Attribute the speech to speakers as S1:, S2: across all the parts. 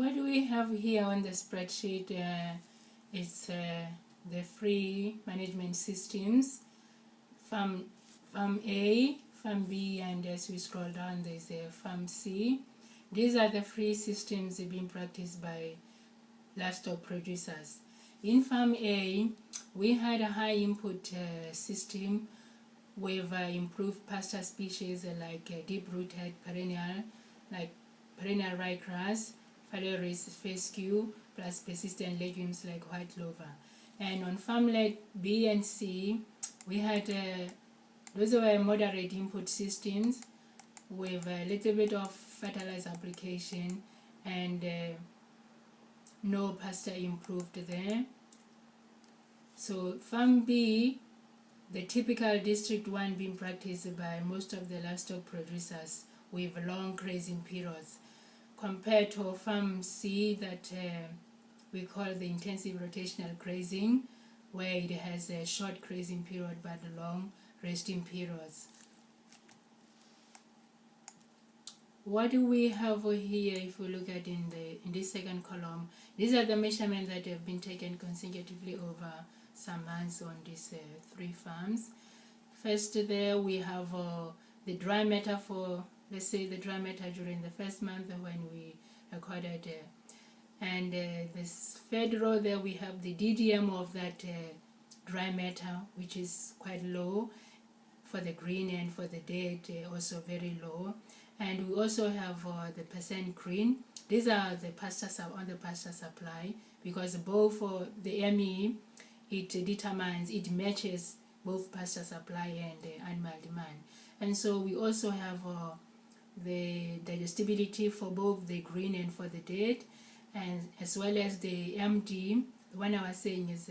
S1: What we have here on the spreadsheet is the free management systems, Farm A, Farm B, and as we scroll down there's a Farm C. These are the free systems being practiced by livestock producers. In Farm A, we had a high input system with improved pasture species like deep-rooted perennial, like perennial ryegrass, phalaris fescue, plus persistent legumes like white clover. And on farmlet B and C, we had those were moderate input systems with a little bit of fertilizer application and no pasture improved there. So Farm B, the typical District 1 being practiced by most of the livestock producers with long grazing periods, compared to Farm C that we call the intensive rotational grazing, where it has a short grazing period but long resting periods. What do we have here? If we look at in this second column, these are the measurements that have been taken consecutively over some months on these 3 farms. First, there we have the dry matter for, let's say, the dry matter during the first month when we recorded, and this third row there we have the DDM of that dry matter, which is quite low for the green, and for the dead also very low. And we also have the percent green. These are the pasture on the pasture supply, because both for the ME, it determines, it matches both pasture supply and animal demand. And so we also have the digestibility for both the green and for the dead, and as well as the MD. The one I was saying is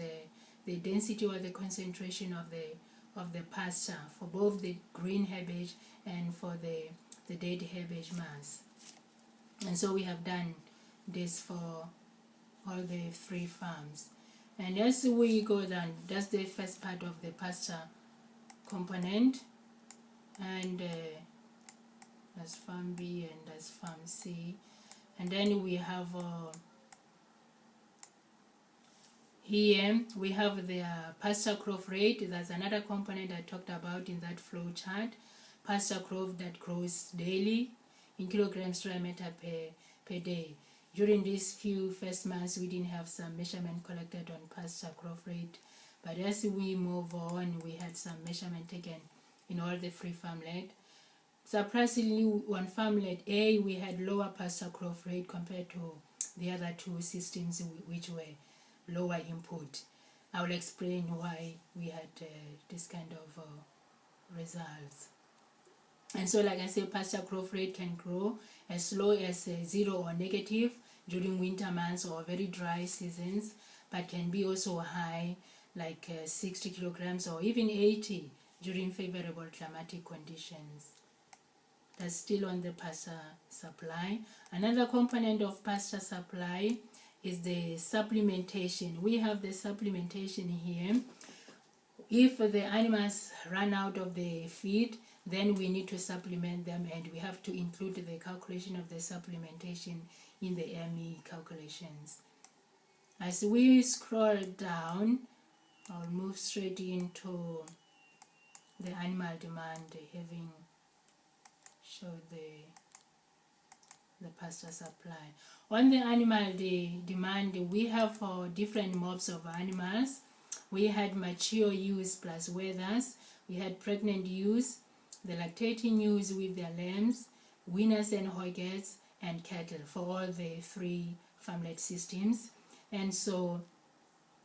S1: the density or the concentration of the pasture for both the green herbage and for the dead herbage mass. And so we have done this for all the 3 farms. And as we go down, that's the first part of the pasture component, and that's Farm B and that's Farm C. And then we have here we have the pasture crop rate. That's another component I talked about in that flow chart. Pasture crop that grows daily in kilograms dry matter per day. During these few first months, we didn't have some measurement collected on pasture growth rate, but as we move on, we had some measurement taken in all the 3 farmland. Surprisingly, on farmland A, we had lower pasture growth rate compared to the other 2 systems which were lower input. I will explain why we had this kind of results. And so, like I said, pasture growth rate can grow as low as 0 or negative during winter months or very dry seasons, but can be also high, like 60 kilograms or even 80 during favorable climatic conditions. That's still on the pasture supply. Another component of pasture supply is the supplementation. We have the supplementation here. If the animals run out of the feed, then we need to supplement them, and we have to include the calculation of the supplementation in the ME calculations. As we scroll down, I'll move straight into the animal demand, having showed the pasture supply. On the animal demand, we have for different mobs of animals. We had mature ewes plus wethers. We had pregnant ewes, the lactating ewes with their lambs, weaners and hoggets, and cattle for all the 3 farmlet systems. And so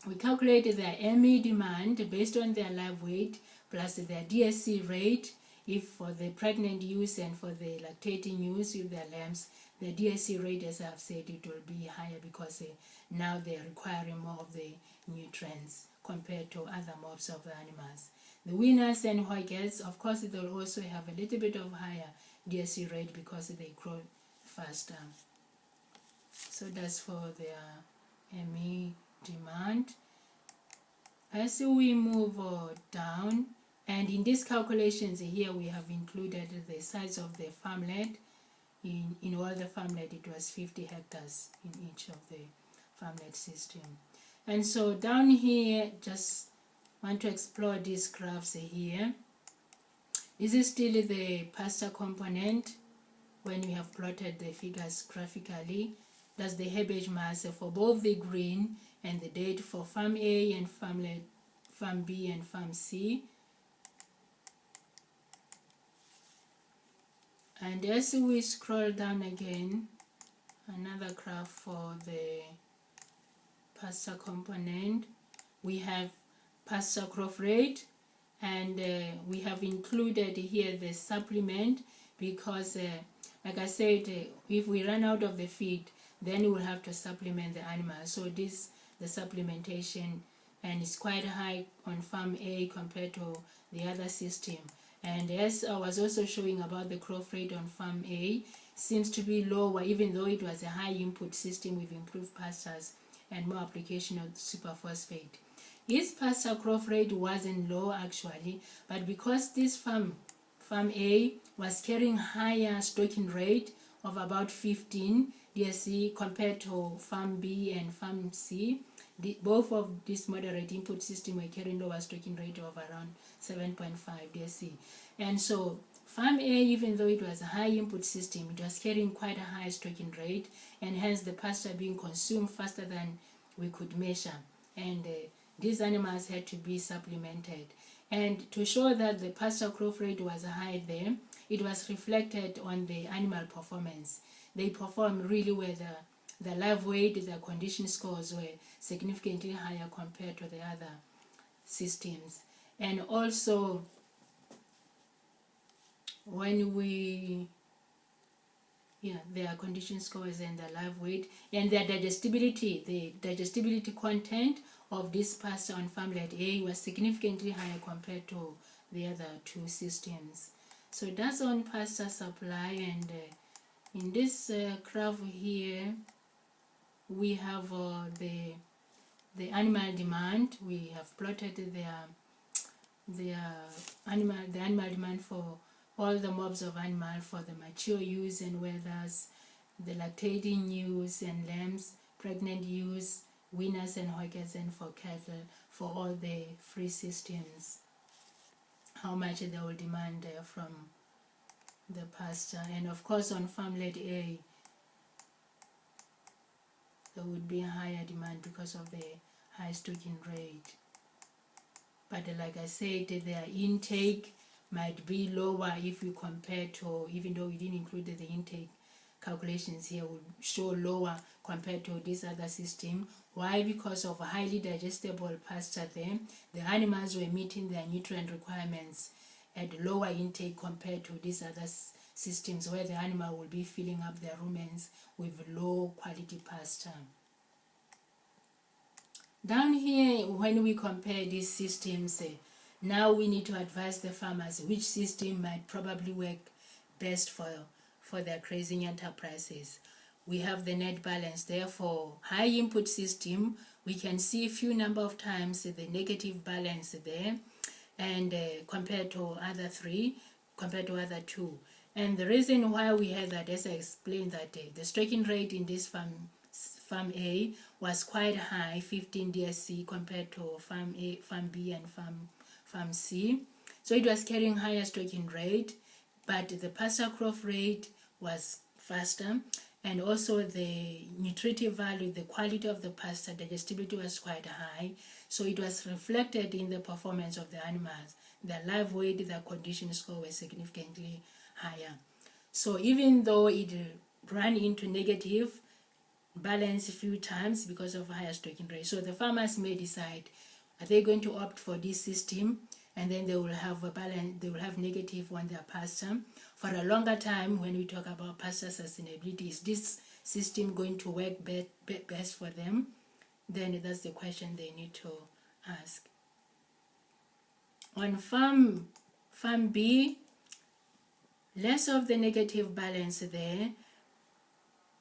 S1: we calculated their ME demand based on their live weight plus their DSC rate. If for the pregnant ewes and for the lactating ewes with their lambs, the DSC rate, as I've said, it will be higher because now they're requiring more of the nutrients compared to other mobs of the animals. The weaners and hoggets, of course, they'll also have a little bit of higher DSC rate because they grow faster. So that's for their ME demand. As we move down, and in these calculations here we have included the size of the farmland in all the farmland it was 50 hectares in each of the farmland system. And so down here, just want to explore these graphs here. This is still the pasture component when we have plotted the figures graphically. That's the herbage mass for both the green and the date for farm A and farm B and farm C. And as we scroll down again, another graph for the pasture component, we have pasture growth rate, and we have included here the supplement because like I said, if we run out of the feed, then we will have to supplement the animals. So this the supplementation, and it's quite high on farm A compared to the other system. And as I was also showing about the growth rate on farm A, seems to be lower, even though it was a high input system with improved pastures and more application of superphosphate. His pasture growth rate wasn't low actually, but because this farm A was carrying higher stocking rate of about 15 DSC compared to farm B and farm C, both of these moderate input system were carrying lower stocking rate of around 7.5 DSC. And so farm A, even though it was a high input system, it was carrying quite a high stocking rate, and hence the pasture being consumed faster than we could measure. And these animals had to be supplemented. And to show that the pasture growth rate was high there, it was reflected on the animal performance. They performed really well. The live weight, the condition scores were significantly higher compared to the other systems. And also, when we their condition scores and the live weight and their digestibility, the digestibility content of this pasture on farmland A was significantly higher compared to the other two systems. So that's on pasture supply. And in this graph here, we have the animal demand. We have plotted the animal demand for all the mobs of animal for the mature ewes and wethers, the lactating ewes and lambs, pregnant ewes, weaners and hockers, and for cattle, for all the free systems, how much they will demand from the pasture. And of course on farmland A, there would be a higher demand because of the high stocking rate. But like I said, their intake might be lower if you compare to, even though we didn't include the intake calculations here, would show lower compared to this other system. Why? Because of highly digestible pasture there, the animals were meeting their nutrient requirements at lower intake compared to these other systems where the animal will be filling up their rumens with low quality pasture. Down here, when we compare these systems, now we need to advise the farmers which system might probably work best for their grazing enterprises. We have the net balance. Therefore, high input system, we can see a few number of times the negative balance there, and compared to other two. And the reason why we had that, as I explained, that the stocking rate in this farm A was quite high, 15 DSC, compared to farm A, farm B, and farm C. So it was carrying higher stocking rate, but the pasture growth rate was faster, and also the nutritive value, the quality of the pasture, digestibility was quite high. So it was reflected in the performance of the animals. The live weight, the condition score was significantly higher. So even though it ran into negative balance a few times because of higher stocking rate, so the farmers may decide, are they going to opt for this system, and then they will have a balance, they will have negative on their pasture for a longer time. When we talk about pasture sustainability, is this system going to work best for them? Then that's the question they need to ask. On farm B, less of the negative balance there,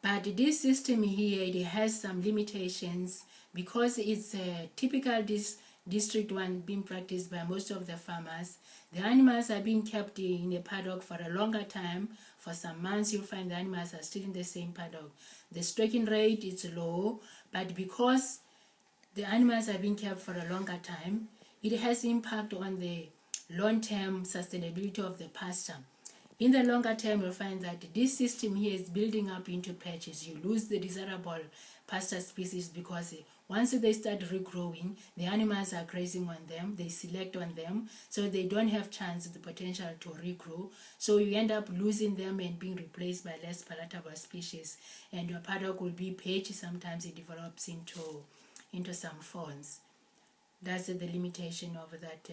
S1: but this system here, it has some limitations because it's typical. This district one being practiced by most of the farmers. The animals are being kept in a paddock for a longer time. For some months, you'll find the animals are still in the same paddock. The stocking rate is low, but because the animals are being kept for a longer time, it has impact on the long-term sustainability of the pasture. In the longer term, you'll find that this system here is building up into patches. You lose the desirable pasture species because once they start regrowing, the animals are grazing on them, they select on them, so they don't have chance, the potential to regrow. So you end up losing them and being replaced by less palatable species. And your paddock will be patchy. Sometimes it develops into some fawns. That's the limitation of that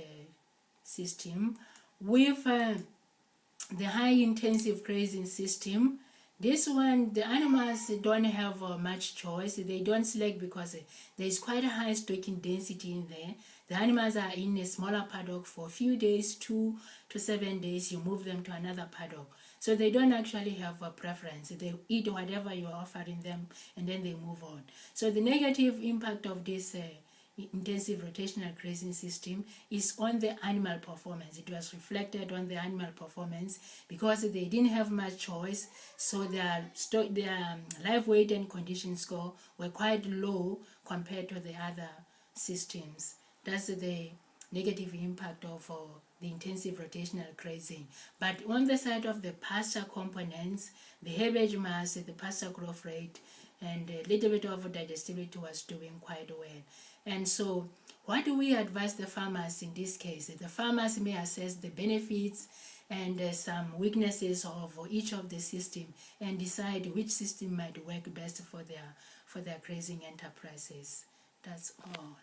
S1: system. With the high intensive grazing system, this one, the animals don't have much choice. They don't select because there is quite a high stocking density in there. The animals are in a smaller paddock for a few days, 2 to 7 days. You move them to another paddock. So they don't actually have a preference. They eat whatever you're offering them and then they move on. So the negative impact of this intensive rotational grazing system is on the animal performance. It was reflected on the animal performance because they didn't have much choice, so their live weight and condition score were quite low compared to the other systems. That's the negative impact of the intensive rotational grazing. But on the side of the pasture components, the herbage mass, the pasture growth rate, and a little bit of digestibility was doing quite well. And so what do we advise the farmers in this case? The farmers may assess the benefits and some weaknesses of each of the system and decide which system might work best for their grazing enterprises. That's all.